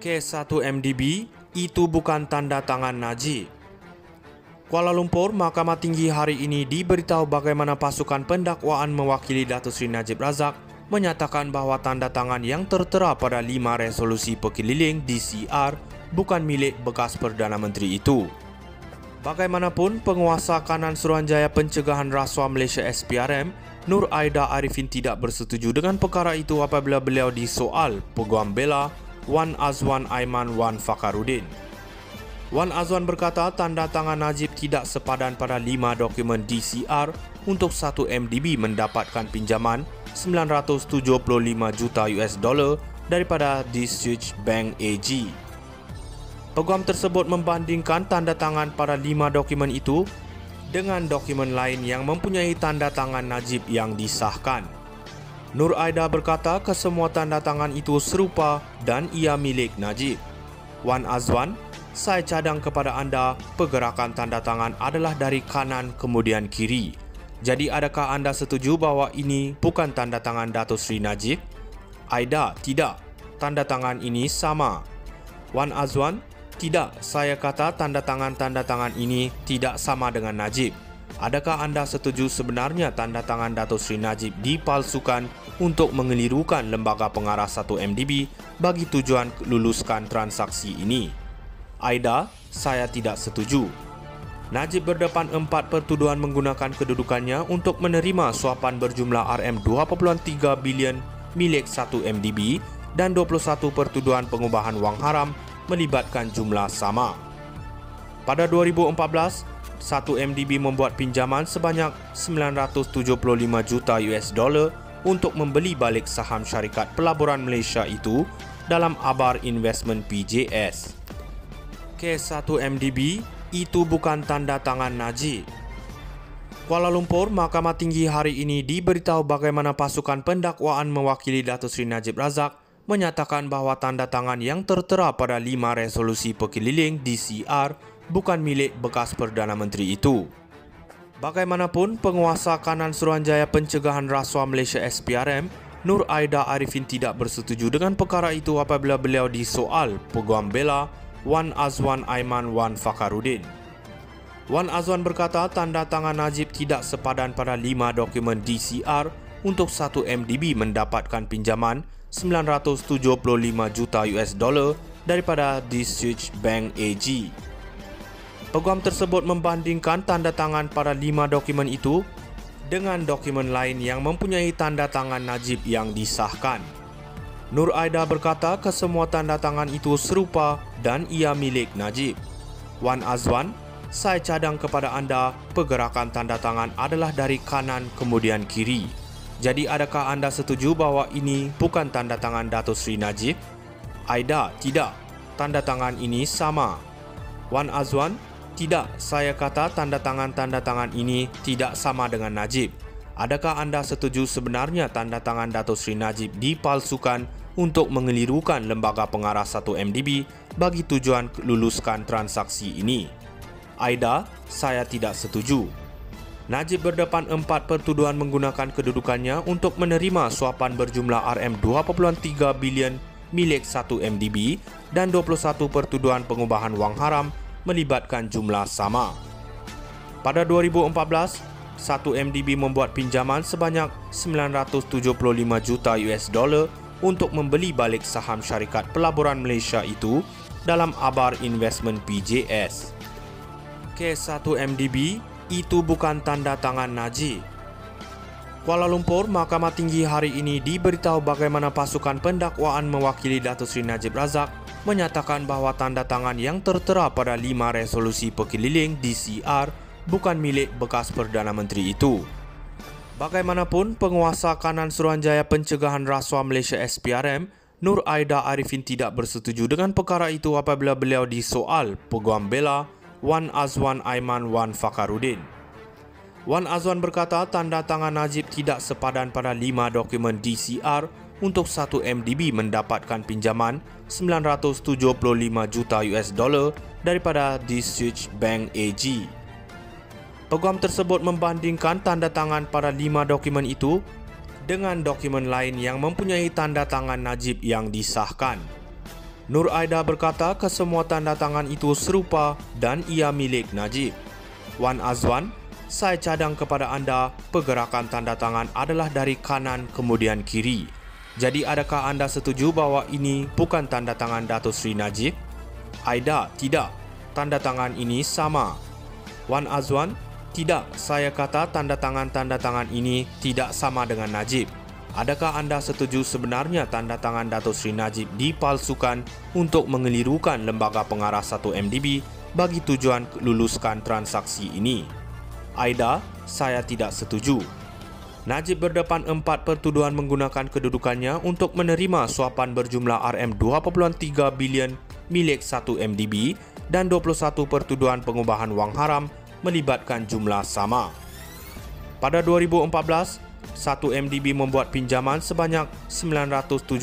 Kes 1 MDB itu bukan tanda tangan Najib. Kuala Lumpur, Mahkamah Tinggi hari ini diberitahu bagaimana pasukan pendakwaan mewakili Datuk Seri Najib Razak menyatakan bahawa tanda tangan yang tertera pada 5 resolusi pekeliling DCR bukan milik bekas Perdana Menteri itu. Bagaimanapun, penguasa kanan Suruhanjaya Pencegahan Rasuah Malaysia SPRM, Nur Aida Arifin tidak bersetuju dengan perkara itu apabila beliau disoal Peguam Bela Wan Azwan Aiman Wan Fakhruddin. Wan Azwan berkata tanda tangan Najib tidak sepadan pada 5 dokumen DCR untuk 1 MDB mendapatkan pinjaman 975 juta US dollar daripada Districts Bank AG. Peguam tersebut membandingkan tanda tangan pada 5 dokumen itu dengan dokumen lain yang mempunyai tanda tangan Najib yang disahkan. Nur Aida berkata kesemua tanda tangan itu serupa dan ia milik Najib. Wan Azwan, saya cadang kepada anda, pergerakan tanda tangan adalah dari kanan kemudian kiri. Jadi adakah anda setuju bahawa ini bukan tanda tangan Datuk Seri Najib? Aida, tidak. Tanda tangan ini sama. Wan Azwan, tidak, saya kata tanda tangan ini tidak sama dengan Najib. Adakah anda setuju sebenarnya tanda tangan Datuk Seri Najib dipalsukan untuk mengelirukan lembaga pengarah 1 MDB bagi tujuan luluskan transaksi ini? Aida, saya tidak setuju. Najib berdepan 4 pertuduhan menggunakan kedudukannya untuk menerima suapan berjumlah RM2.3 bilion milik 1 MDB dan 21 pertuduhan pengubahan wang haram melibatkan jumlah sama. Pada 2014, 1 MDB membuat pinjaman sebanyak 975 juta US dollar untuk membeli balik saham syarikat pelaburan Malaysia itu dalam Abar Investment PJS. Kes 1 MDB itu bukan tanda tangan Najib. Kuala Lumpur, Mahkamah Tinggi hari ini diberitahu bagaimana pasukan pendakwaan mewakili Datuk Seri Najib Razak menyatakan bahawa tanda tangan yang tertera pada 5 resolusi pekeliling DCR bukan milik bekas Perdana Menteri itu. Bagaimanapun, penguasa kanan Suruhanjaya Pencegahan Rasuah Malaysia SPRM, Nur Aida Arifin tidak bersetuju dengan perkara itu apabila beliau disoal Peguam Bela Wan Azwan Aiman Wan Fakhruddin. Wan Azwan berkata tanda tangan Najib tidak sepadan pada 5 dokumen DCR untuk 1 MDB mendapatkan pinjaman 975 juta US dollar daripada Districts Bank AG. Peguam tersebut membandingkan tanda tangan pada 5 dokumen itu dengan dokumen lain yang mempunyai tanda tangan Najib yang disahkan. Nur Aida berkata kesemua tanda tangan itu serupa dan ia milik Najib. Wan Azwan, saya cadang kepada anda, pergerakan tanda tangan adalah dari kanan kemudian kiri. Jadi adakah anda setuju bahawa ini bukan tanda tangan Datuk Seri Najib? Aida, tidak. Tanda tangan ini sama. Wan Azwan, tidak, saya kata tanda tangan ini tidak sama dengan Najib. Adakah anda setuju sebenarnya tanda tangan Datuk Seri Najib dipalsukan untuk mengelirukan lembaga pengarah 1 MDB bagi tujuan luluskan transaksi ini? Aida, saya tidak setuju. Najib berdepan 4 pertuduhan menggunakan kedudukannya untuk menerima suapan berjumlah RM2.3 bilion milik 1 MDB dan 21 pertuduhan pengubahan wang haram melibatkan jumlah sama. Pada 2014, 1 MDB membuat pinjaman sebanyak 975 juta US dollar untuk membeli balik saham syarikat pelaburan Malaysia itu dalam Abar Investment PJS. Kes 1 MDB itu bukan tanda tangan Najib. Kuala Lumpur, Mahkamah Tinggi hari ini diberitahu bagaimana pasukan pendakwaan mewakili Datuk Seri Najib Razak menyatakan bahawa tanda tangan yang tertera pada 5 resolusi pekeliling DCR bukan milik bekas Perdana Menteri itu. Bagaimanapun, penguasa kanan Suruhanjaya Pencegahan Rasuah Malaysia SPRM, Nur Aida Arifin tidak bersetuju dengan perkara itu apabila beliau disoal Peguam Bela Wan Azwan Aiman Wan Fakhruddin. Wan Azwan berkata tanda tangan Najib tidak sepadan pada 5 dokumen DCR untuk 1 MDB mendapatkan pinjaman 975 juta US dollar daripada Districts Bank AG. Peguam tersebut membandingkan tanda tangan pada 5 dokumen itu dengan dokumen lain yang mempunyai tanda tangan Najib yang disahkan. Nur Aida berkata kesemua tanda tangan itu serupa dan ia milik Najib. Wan Azwan, saya cadang kepada anda, pergerakan tanda tangan adalah dari kanan kemudian kiri. Jadi adakah anda setuju bahawa ini bukan tanda tangan Datuk Seri Najib? Aida, tidak. Tanda tangan ini sama. Wan Azwan, tidak. Saya kata tanda tangan ini tidak sama dengan Najib. Adakah anda setuju sebenarnya tanda tangan Datuk Seri Najib dipalsukan untuk mengelirukan lembaga pengarah 1MDB bagi tujuan luluskan transaksi ini? Aida, saya tidak setuju. Najib berdepan 4 pertuduhan menggunakan kedudukannya untuk menerima suapan berjumlah RM2.3 bilion milik 1MDB dan 21 pertuduhan pengubahan wang haram melibatkan jumlah sama. Pada 2014, 1MDB membuat pinjaman sebanyak 975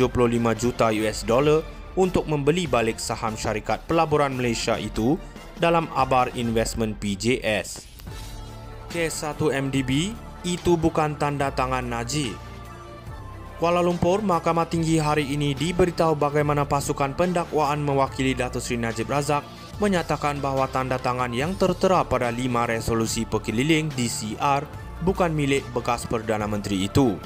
juta US dollar untuk membeli balik saham syarikat pelaburan Malaysia itu dalam Abar Investment PJS. Kes 1MDB itu bukan tanda tangan Najib. Kuala Lumpur, Mahkamah Tinggi hari ini diberitahu bagaimana pasukan pendakwaan mewakili Datuk Seri Najib Razak menyatakan bahawa tanda tangan yang tertera pada 5 resolusi perkeliling DCR bukan milik bekas Perdana Menteri itu.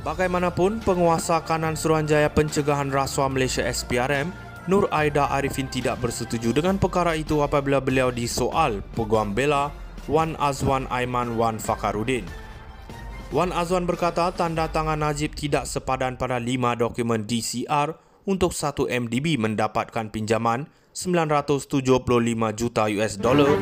Bagaimanapun, penguasa kanan Suruhanjaya Pencegahan Rasuah Malaysia SPRM, Nur Aida Arifin tidak bersetuju dengan perkara itu apabila beliau disoal Peguam Bela Wan Azwan Aiman Wan Fakhruddin. Wan Azwan berkata tanda tangan Najib tidak sepadan pada 5 dokumen DCR untuk 1MDB mendapatkan pinjaman 975 juta US dollar